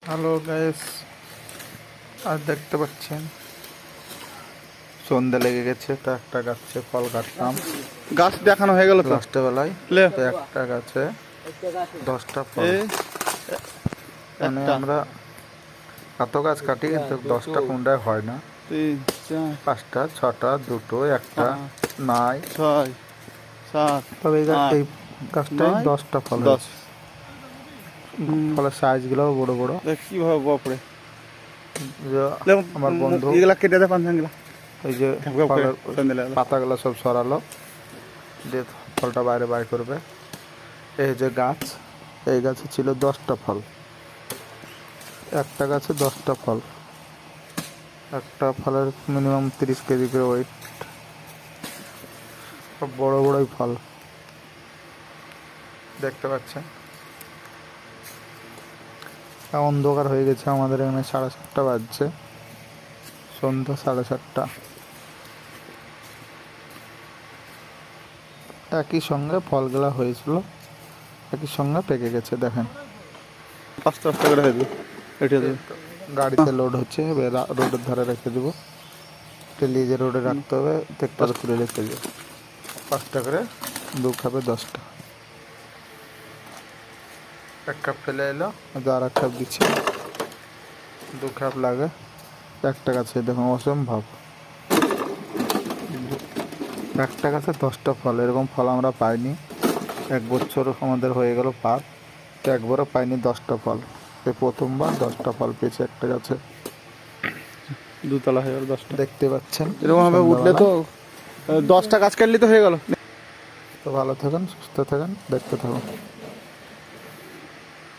Hello guys, আর দেখতে পাচ্ছেন সন্ধ্যা লেগে গেছে। তো একটা গাছে ফল কাটলাম, গাছ দেখানো হয়ে গেল তো লাস্টে বেলায়। লে তো একটা গাছে 10টা ফল, এ মানে একটা আমরা এত গাছ কাটি কিন্তু 10টা কোনটায় হয় না। 3 4 5টা 6টা 2টো 1টা 5 নাই। 6 7 তবে এই 8 এই গাছটায় 9 10টা ফল 10 হয়েছে। ফলের সাইজগুলো বড় বড়। দেখ কিভাবে বাপরে যে আমার বন্ধু এগুলা কেটে দে পাঞ্জাঙ্গিলা ওই যে ঢাকা করে ফলের সন্ধ্যেবেলা পাতাগুলো সব সরালো, দিয়ে ফলটা বাইরে বাইর করবে। এই যে গাছ, এই গাছে ছিল 10টা ফল। একটা গাছে 10টা ফল, একটা ফলের মিনিমাম 30 কেজি করে ওয়েট। সব বড় বড়ই ফল দেখতে পাচ্ছেন। অন্ধকার হয়ে গেছে, আমাদের এখানে 7:30 বাজছে, সন্ধ্যা 7:30। একই সঙ্গে ফলগুলা হয়েছিল, একই সঙ্গে পেকে গেছে। দেখেন 5টা করে হয়ে যাবে এটা দে গাড়িতে লোড হচ্ছে, রোডের ধারে রেখে দেবো। লিজে রোডে রাখতে হবে, দেখতে তুলে রেখে দেবো। 5টা করে 2 খাপে 10টা। 1 কাপ ফেলে এলো, আর 1 কাপ দিচ্ছি, 2 কাপ লাগে। একটা গাছে দেখুন অসম্ভব, একটা গাছে 10টা ফল। এরকম ফল আমরা পাইনি, 1 বছর আমাদের হয়ে গেল পার, তো একবারও পাইনি 10টা ফল। এই প্রথমবার 10টা ফল পেয়েছে একটা গাছে। দুতলা হয়ে গেল 10টা। দেখতে পাচ্ছেন এরকম ভাবে উঠলে তো 10টা গাছ কাটলে তো হয়ে গেল। তো ভালো থাকুন, সুস্থ থাকুন, দেখতে থাকুন।